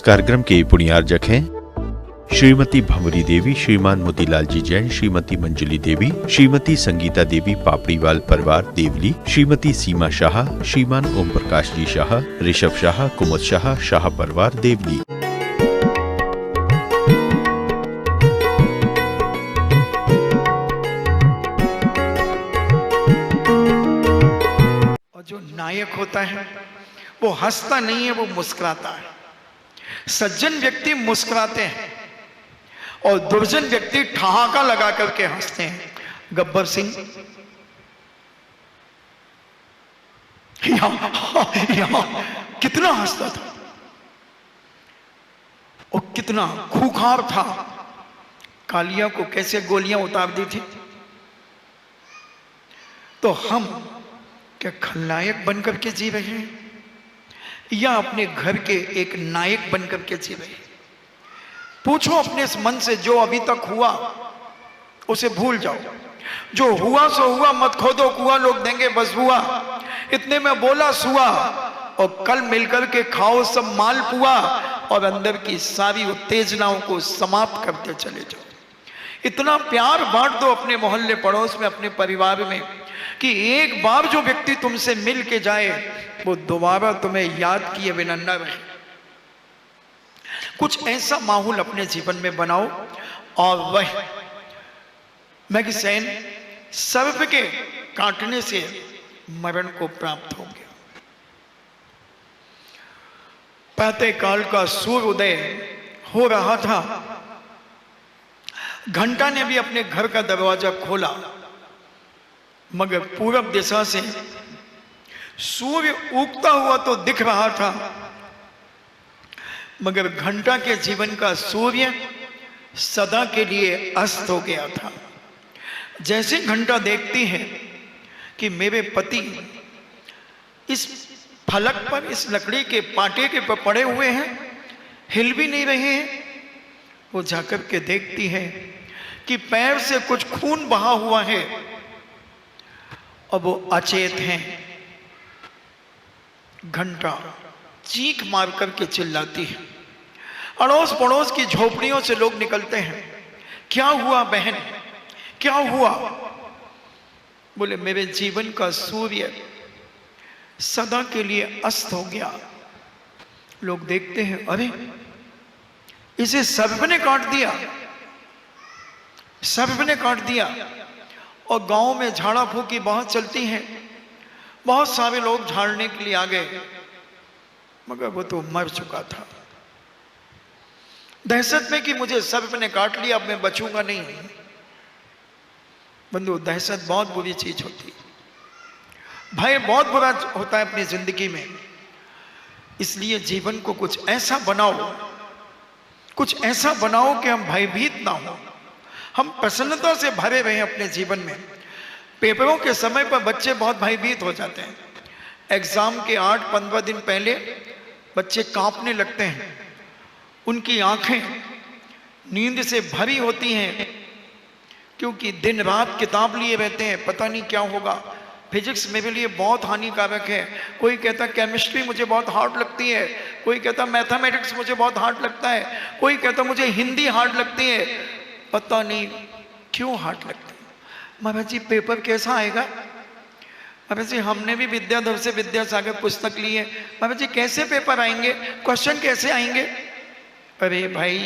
कार्यक्रम के पुण्यार्जक हैं श्रीमती भंवरी देवी, श्रीमान मोतीलाल जी जैन, श्रीमती मंजुली देवी, श्रीमती संगीता देवी पापड़ीवाल परिवार देवली, श्रीमती सीमा शाह, श्रीमान ओम प्रकाश जी शाह, ऋषभ शाह, कुमुद शाह, शाह परिवार देवली। और जो नायक होता है वो हंसता नहीं है, वो मुस्कुराता है। सज्जन व्यक्ति मुस्कुराते हैं और दुर्जन व्यक्ति ठहाका लगा करके हंसते हैं। गब्बर सिंह यहां कितना हंसता था और कितना खूंखार था, कालिया को कैसे गोलियां उतार दी थी। तो हम क्या खलनायक बनकर के जी रहे हैं या अपने घर के एक नायक बनकर के जी रहे हैं? पूछो अपने इस मन से, जो अभी तक हुआ उसे भूल जाओ। जो हुआ सो हुआ, मत खोदो कुआं, लोग देंगे बस हुआ। इतने में बोला सुआ और कल मिलकर के खाओ सब माल पुआ और अंदर की सारी उत्तेजनाओं को समाप्त करते चले जाओ। इतना प्यार बांट दो अपने मोहल्ले पड़ोस में, अपने परिवार में, कि एक बार जो व्यक्ति तुमसे मिल के जाए वो दोबारा तुम्हें याद किए बिना न रहे। कुछ ऐसा माहौल अपने जीवन में बनाओ और वह मैगसेन सर्प के काटने से मरण को प्राप्त हो गया। प्रातः काल का सूर्य उदय हो रहा था। घंटा ने भी अपने घर का दरवाजा खोला, मगर पूरब दिशा से सूर्य उगता हुआ तो दिख रहा था, मगर घंटा के जीवन का सूर्य सदा के लिए अस्त हो गया था। जैसे घंटा देखती है कि मेरे पति इस फलक पर, इस लकड़ी के पाटे के पर पड़े हुए हैं, हिल भी नहीं रहे हैं, वो जाकर के देखती है कि पैर से कुछ खून बहा हुआ है और वो अचेत हैं। घंटा चीख मार करके चिल्लाती है। अड़ोस पड़ोस की झोपड़ियों से लोग निकलते हैं। क्या हुआ बहन, क्या हुआ? बोले मेरे जीवन का सूर्य सदा के लिए अस्त हो गया। लोग देखते हैं, अरे इसे सर्प ने काट दिया, सर्प ने काट दिया। और गांव में झाड़ा फूकी बहुत चलती है, बहुत सारे लोग झाड़ने के लिए आ गए, मगर वो तो मर चुका था। दहशत में कि मुझे सर्प ने काट लिया, अब मैं बचूंगा नहीं। बंधु, दहशत बहुत बुरी चीज होती है, भय बहुत बुरा होता है अपनी जिंदगी में। इसलिए जीवन को कुछ ऐसा बनाओ, कुछ ऐसा बनाओ कि हम भयभीत ना हो, हम प्रसन्नता से भरे रहें अपने जीवन में। पेपरों के समय पर बच्चे बहुत भयभीत हो जाते हैं। एग्जाम के 8-15 दिन पहले बच्चे कांपने लगते हैं, उनकी आंखें नींद से भरी होती हैं, क्योंकि दिन रात किताब लिए रहते हैं, पता नहीं क्या होगा। फिजिक्स मेरे लिए बहुत हानिकारक है, कोई कहता केमिस्ट्री मुझे बहुत हार्ड लगती है, कोई कहता मैथमेटिक्स मुझे बहुत हार्ड लगता है, कोई कहता मुझे हिंदी हार्ड लगती है। पता नहीं क्यों हार्ड लगती है। महाराज जी पेपर कैसा आएगा? महाराज जी हमने भी विद्याधर से विद्यासागर पुस्तक ली है, महाराज जी कैसे पेपर आएंगे, क्वेश्चन कैसे आएंगे? अरे भाई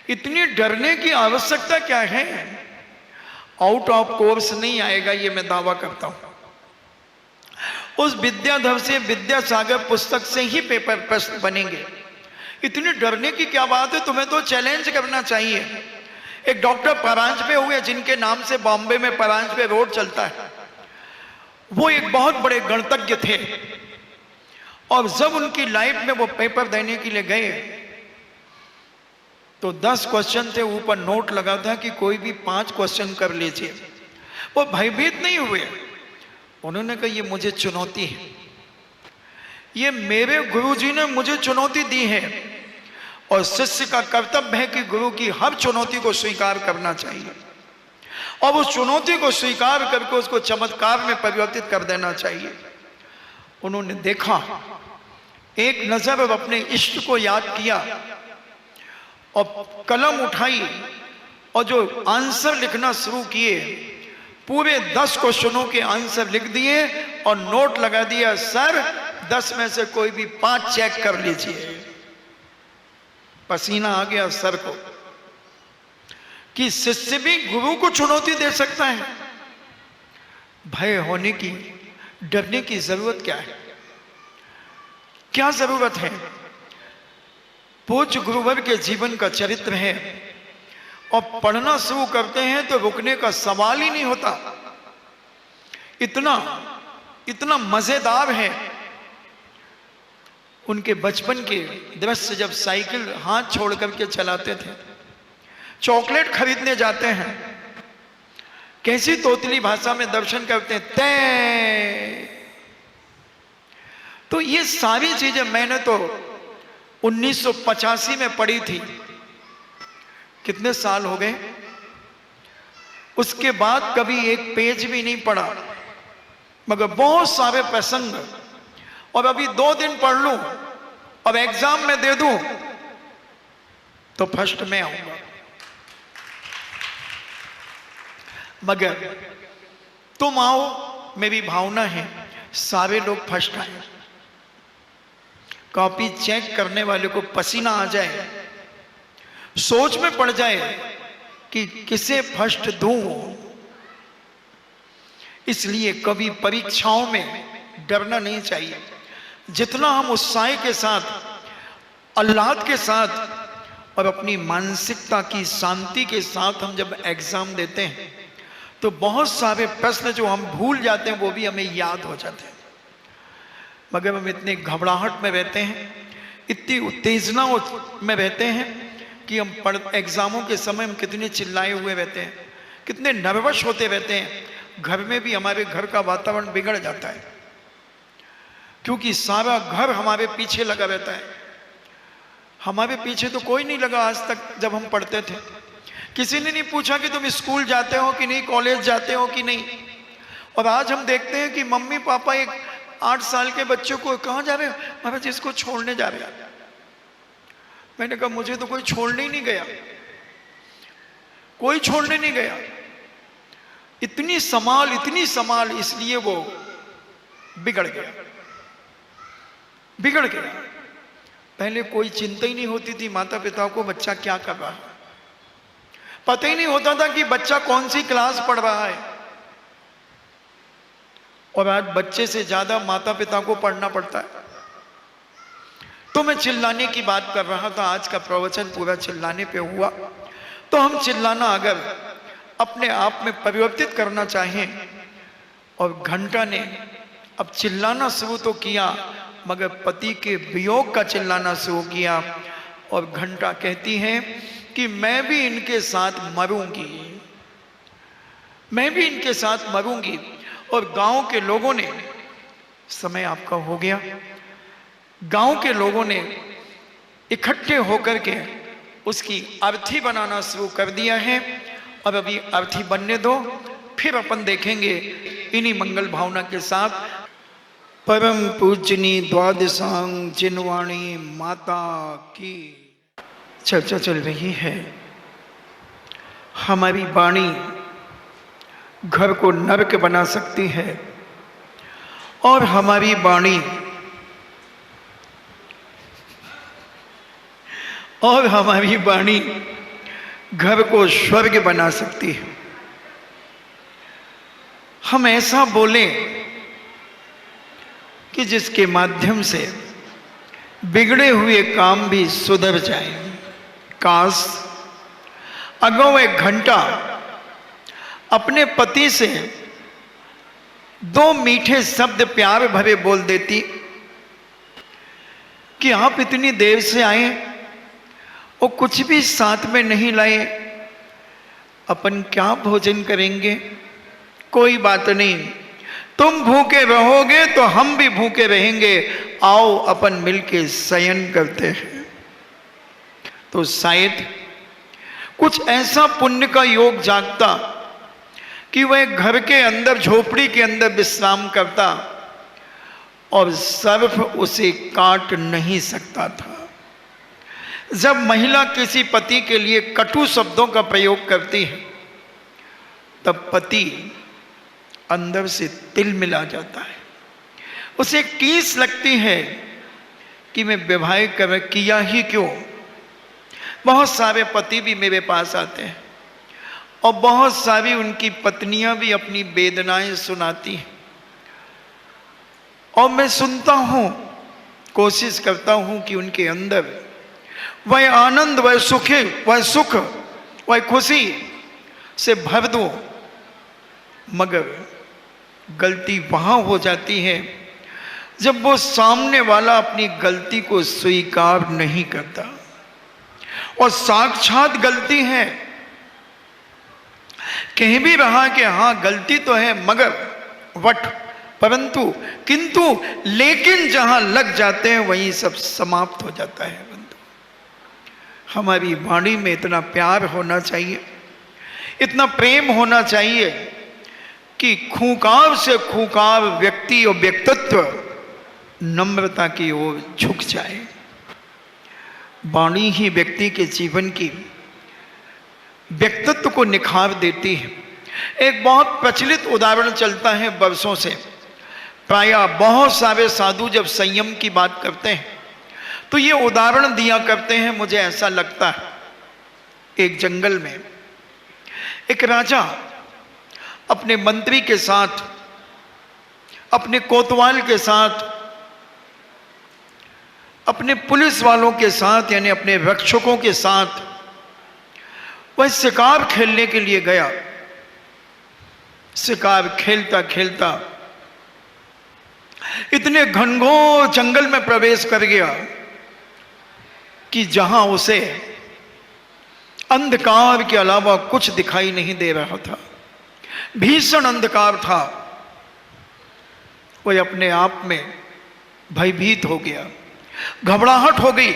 इतनी डरने की आवश्यकता क्या है? आउट ऑफ कोर्स नहीं आएगा, ये मैं दावा करता हूं। उस विद्याधर से विद्यासागर पुस्तक से ही पेपर प्रश्न बनेंगे। इतनी डरने की क्या बात है? तुम्हें तो चैलेंज करना चाहिए। एक डॉक्टर परांजपे हुए, जिनके नाम से बॉम्बे में परांजपे रोड चलता है, वो एक बहुत बड़े गणितज्ञ थे। और जब उनकी लाइफ में वो पेपर देने के लिए गए तो 10 क्वेश्चन थे, ऊपर नोट लगा था कि कोई भी 5 क्वेश्चन कर लीजिए। वो भयभीत नहीं हुए। उन्होंने कहा ये मुझे चुनौती है, ये मेरे गुरुजी ने मुझे चुनौती दी है, और शिष्य का कर्तव्य है कि गुरु की हर चुनौती को स्वीकार करना चाहिए और उस चुनौती को स्वीकार करके उसको चमत्कार में परिवर्तित कर देना चाहिए। उन्होंने देखा एक नजर अब अपने इष्ट को याद किया और कलम उठाई और जो आंसर लिखना शुरू किए, पूरे 10 क्वेश्चनों के आंसर लिख दिए और नोट लगा दिया, सर 10 में से कोई भी 5 चेक कर लीजिए। पसीना आ गया सर को कि शिष्य भी गुरु को चुनौती दे सकता है। भय होने की, डरने की जरूरत क्या है? क्या जरूरत है? पूज्य गुरुवर के जीवन का चरित्र है और पढ़ना शुरू करते हैं तो रुकने का सवाल ही नहीं होता। इतना मजेदार है। उनके बचपन के दृश्य, जब साइकिल हाथ छोड़ करके चलाते थे, चॉकलेट खरीदने जाते हैं, कैसी तोतली भाषा में दर्शन करते हैं, तय। तो ये सारी चीजें मैंने तो 1985 में पढ़ी थी। कितने साल हो गए? उसके बाद कभी एक पेज भी नहीं पढ़ा, मगर बहुत सारे प्रसंग, और अभी 2 दिन पढ़ लूं और एग्जाम में दे दूं तो फर्स्ट में आऊंगा। मगर तुम आओ, मेरी भावना है सारे लोग फर्स्ट आए। कॉपी चेक करने वाले को पसीना आ जाए, सोच में पड़ जाए कि किसे फर्स्ट दूं। इसलिए कभी परीक्षाओं में डरना नहीं चाहिए। जितना हम उत्साह के साथ, आह्लाद के साथ और अपनी मानसिकता की शांति के साथ हम जब एग्जाम देते हैं तो बहुत सारे प्रश्न जो हम भूल जाते हैं वो भी हमें याद हो जाते हैं। मगर हम इतने घबराहट में रहते हैं, इतनी उत्तेजना में रहते हैं कि हम एग्जामों के समय हम कितने चिल्लाए हुए रहते हैं, कितने नर्वस होते रहते हैं। घर में भी हमारे घर का वातावरण बिगड़ जाता है, क्योंकि सारा घर हमारे पीछे लगा रहता है। हमारे पीछे तो कोई नहीं लगा आज तक। जब हम पढ़ते थे किसी ने नहीं पूछा कि तुम स्कूल जाते हो कि नहीं, कॉलेज जाते हो कि नहीं। और आज हम देखते हैं कि मम्मी पापा एक 8 साल के बच्चों को, कहाँ जा रहे हो? महाराज इसको छोड़ने जा रहे हैं। मैंने कहा मुझे तो कोई छोड़ने ही नहीं गया, कोई छोड़ने नहीं गया। इतनी संभाल, इसलिए वो बिगड़ गया। पहले कोई चिंता ही नहीं होती थी माता पिता को बच्चा क्या कर रहा है। पता ही नहीं होता था कि बच्चा कौन सी क्लास पढ़ रहा है। और आज बच्चे से ज्यादा माता पिता को पढ़ना पड़ता है। तो मैं चिल्लाने की बात कर रहा था, आज का प्रवचन पूरा चिल्लाने पे हुआ। तो हम चिल्लाना अगर अपने आप में परिवर्तित करना चाहें, और घंटा ने अब चिल्लाना शुरू तो किया मगर पति के वियोग का चिल्लाना शुरू किया, और घंटा कहती है कि मैं भी इनके साथ मरूंगी, मैं भी इनके साथ मरूंगी। और गांव के लोगों ने, समय आपका हो गया, गांव के लोगों ने इकट्ठे होकर के उसकी अर्थी बनाना शुरू कर दिया है। और अभी अर्थी बनने दो, फिर अपन देखेंगे इन्हीं मंगल भावना के साथ। परम पूजनी द्वादशांग जिनवाणी माता की चर्चा चल रही है। हमारी वाणी घर को नरक बना सकती है और हमारी वाणी घर को स्वर्ग बना सकती है। हम ऐसा बोलें कि जिसके माध्यम से बिगड़े हुए काम भी सुधर जाए। काश अगौ एक घंटा अपने पति से 2 मीठे शब्द प्यार भरे बोल देती कि आप इतनी देर से आए और कुछ भी साथ में नहीं लाए, अपन क्या भोजन करेंगे? कोई बात नहीं, तुम भूखे रहोगे तो हम भी भूखे रहेंगे, आओ अपन मिलके शयन करते हैं। तो शायद कुछ ऐसा पुण्य का योग जागता कि वह घर के अंदर, झोपड़ी के अंदर विश्राम करता और सर्प उसे काट नहीं सकता था। जब महिला किसी पति के लिए कटु शब्दों का प्रयोग करती है तब पति अंदर से तिल मिला जाता है, उसे टीस लगती है कि मैं विवाह किया ही क्यों। बहुत सारे पति भी मेरे पास आते हैं और बहुत सारी उनकी पत्नियां भी अपनी वेदनाएं सुनाती हैं और मैं सुनता हूं, कोशिश करता हूं कि उनके अंदर वह आनंद, वह सुख, वह खुशी से भर दो, मगर गलती वहां हो जाती है जब वो सामने वाला अपनी गलती को स्वीकार नहीं करता और साक्षात गलती है, कह भी रहा कि हाँ गलती तो है मगर परंतु किंतु लेकिन जहां लग जाते हैं वहीं सब समाप्त हो जाता है। बंधु, हमारी वाणी में इतना प्यार होना चाहिए, इतना प्रेम होना चाहिए कि खूंखार से खूंखार व्यक्ति और व्यक्तित्व नम्रता की ओर झुक जाए। वाणी ही व्यक्ति के जीवन की व्यक्तित्व को निखार देती है। एक बहुत प्रचलित उदाहरण चलता है वर्षों से, प्रायः बहुत सारे साधु जब संयम की बात करते हैं तो ये उदाहरण दिया करते हैं। मुझे ऐसा लगता है, एक जंगल में एक राजा अपने मंत्री के साथ, अपने कोतवाल के साथ, अपने पुलिस वालों के साथ, यानी अपने रक्षकों के साथ वह शिकार खेलने के लिए गया। शिकार खेलता खेलता इतने घनघोर जंगल में प्रवेश कर गया कि जहां उसे अंधकार के अलावा कुछ दिखाई नहीं दे रहा था, भीषण अंधकार था। वह अपने आप में भयभीत हो गया, घबराहट हो गई,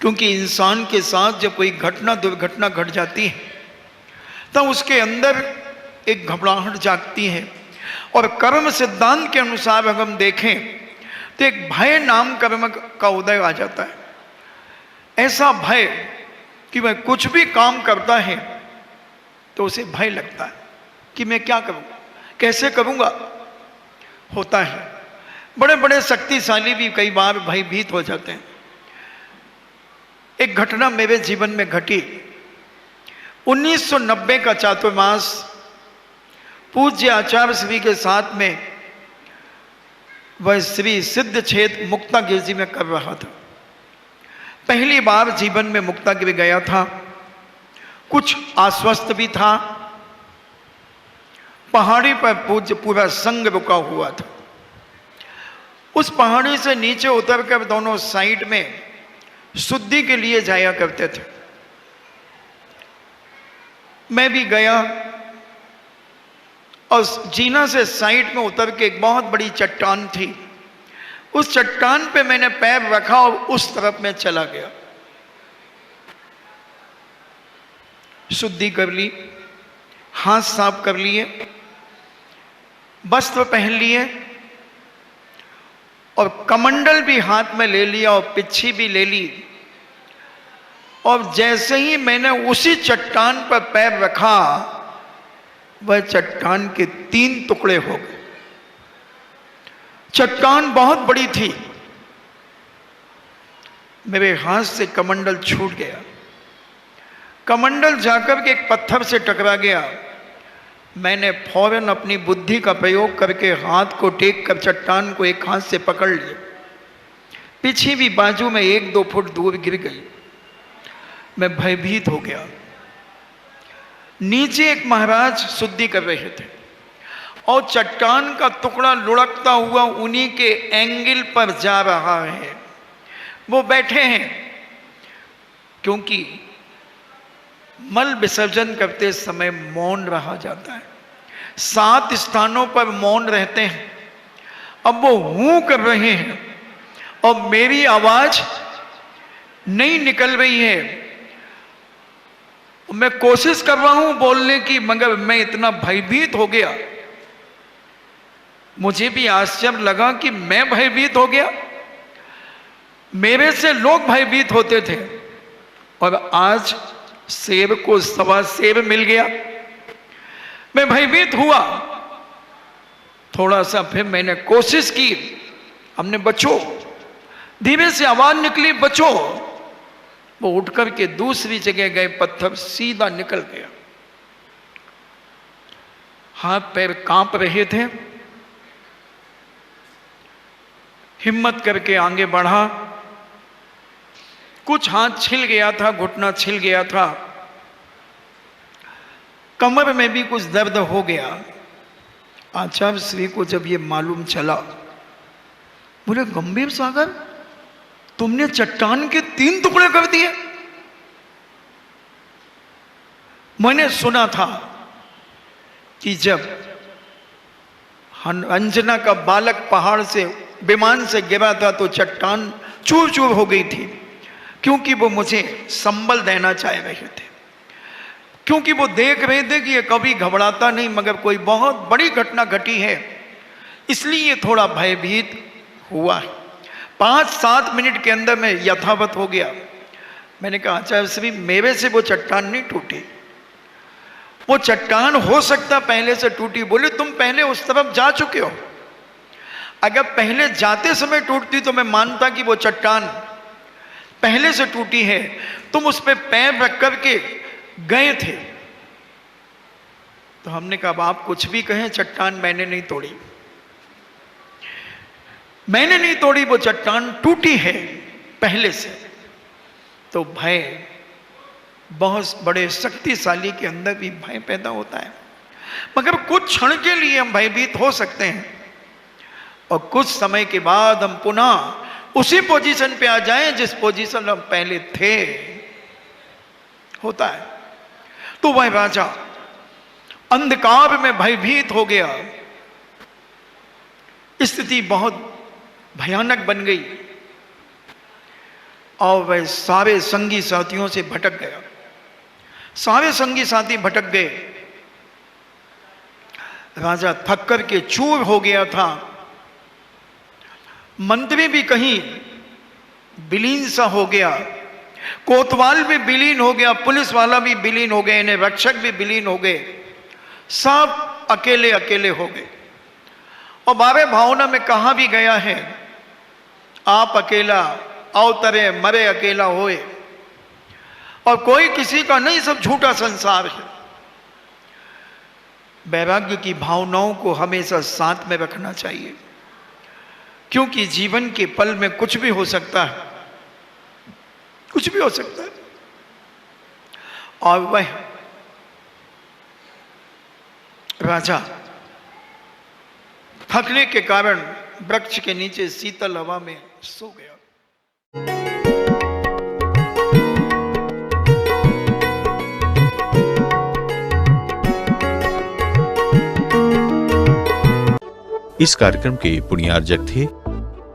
क्योंकि इंसान के साथ जब कोई दुर्घटना घट जाती है तो उसके अंदर एक घबराहट जागती है। और कर्म सिद्धांत के अनुसार अगर हम देखें तो एक भय नाम कर्म का उदय आ जाता है। ऐसा भय कि वह कुछ भी काम करता है तो उसे भय लगता है कि मैं क्या करूंगा, कैसे करूंगा, होता है। बड़े बड़े शक्तिशाली भी कई बार भयभीत हो जाते हैं। एक घटना मेरे जीवन में घटी। 1990 का चातुर्मास पूज्य आचार्य श्री के साथ में वह श्री सिद्ध क्षेत्र मुक्तागिरि जी में कर रहा था। पहली बार जीवन में मुक्तागिरि गया था, कुछ आश्वस्त भी था। पहाड़ी पर पूज्य पूरा संग रुका हुआ था। उस पहाड़ी से नीचे उतरकर दोनों साइड में शुद्धि के लिए जाया करते थे। मैं भी गया और जीना से साइड में उतर के एक बहुत बड़ी चट्टान थी, उस चट्टान पे मैंने पैर रखा और उस तरफ में चला गया। शुद्धि कर ली, हाथ साफ कर लिए, वस्त्र पहन लिए और कमंडल भी हाथ में ले लिया और पिच्छी भी ले ली। और जैसे ही मैंने उसी चट्टान पर पैर रखा, वह चट्टान के 3 टुकड़े हो गए। चट्टान बहुत बड़ी थी, मेरे हाथ से कमंडल छूट गया। कमंडल जाकर के एक पत्थर से टकरा गया। मैंने फौरन अपनी बुद्धि का प्रयोग करके हाथ को टेक कर चट्टान को एक हाथ से पकड़ लिया। पीछे भी बाजू में 1-2 फुट दूर गिर गई। मैं भयभीत हो गया। नीचे एक महाराज शुद्धि कर रहे थे और चट्टान का टुकड़ा लुढ़कता हुआ उन्हीं के एंगल पर जा रहा है। वो बैठे हैं, क्योंकि मल विसर्जन करते समय मौन रहा जाता है। 7 स्थानों पर मौन रहते हैं। अब वो हूं कर रहे हैं और मेरी आवाज नहीं निकल रही है। मैं कोशिश कर रहा हूं बोलने की, मगर मैं इतना भयभीत हो गया मुझे भी आश्चर्य लगा कि मैं भयभीत हो गया। मेरे से लोग भयभीत होते थे और आज सेब को सवा सेब मिल गया। मैं भयभीत हुआ थोड़ा सा, फिर मैंने कोशिश की, हमने बचो, धीरे से आवाज निकली बचो। वो उठ करके दूसरी जगह गए, पत्थर सीधा निकल गया। हाथ पैर कांप रहे थे, हिम्मत करके आगे बढ़ा। कुछ हाथ छिल गया था, घुटना छिल गया था, कमर में भी कुछ दर्द हो गया। आचार्य श्री को जब ये मालूम चला, बोले गंभीर सागर, तुमने चट्टान के 3 टुकड़े कर दिए। मैंने सुना था कि जब अंजना का बालक पहाड़ से विमान से गिरा था तो चट्टान चूर चूर हो गई थी, क्योंकि वो मुझे संबल देना चाह रहे थे, क्योंकि वो देख रहे थे कि ये कभी घबराता नहीं, मगर कोई बहुत बड़ी घटना घटी है, इसलिए थोड़ा भयभीत हुआ है। 5-7 मिनट के अंदर में यथावत हो गया। मैंने कहा आचार्य श्री, मेरे से वो चट्टान नहीं टूटी, वो चट्टान हो सकता पहले से टूटी। बोले तुम पहले उस तरफ जा चुके हो, अगर पहले जाते समय टूटती तो मैं मानता कि वो चट्टान पहले से टूटी है, तुम उस पर पैर रख करके गए थे। तो हमने कहा अब आप कुछ भी कहें, चट्टान मैंने नहीं तोड़ी, मैंने नहीं तोड़ी, वो चट्टान टूटी है पहले से। तो भय, बहुत बड़े शक्तिशाली के अंदर भी भय पैदा होता है, मगर कुछ क्षण के लिए हम भयभीत हो सकते हैं और कुछ समय के बाद हम पुनः उसी पोजीशन पे आ जाएं जिस पोजीशन में हम पहले थे। होता है। तो वह राजा अंधकार में भयभीत हो गया, स्थिति बहुत भयानक बन गई और वह सारे संगी साथियों से भटक गया। सारे संगी साथी भटक गए, राजा थक कर के चूर हो गया था। मंत्री भी कहीं विलीन सा हो गया, कोतवाल भी विलीन हो गया, पुलिस वाला भी विलीन हो गए, इन्हें रक्षक भी विलीन हो गए, सब अकेले अकेले हो गए। और बारे भावना में कहा भी गया है, आप अकेला अवतरे मरे अकेला होए, और कोई किसी का नहीं, सब झूठा संसार है। वैराग्य की भावनाओं को हमेशा साथ में रखना चाहिए, क्योंकि जीवन के पल में कुछ भी हो सकता है, कुछ भी हो सकता है। और वह राजा थकने के कारण वृक्ष के नीचे शीतल हवा में सो गया। इस कार्यक्रम के पुण्यार्जक थे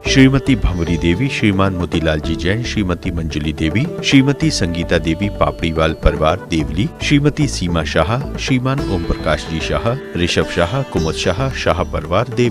श्रीमती भंवरी देवी, श्रीमान मोतीलाल जी जैन, श्रीमती मंजुली देवी, श्रीमती संगीता देवी पापड़ीवाल परिवार देवली, श्रीमती सीमा शाह, श्रीमान ओम प्रकाश जी शाह, ऋषभ शाह, कुमुद शाह, शाह परिवार देव।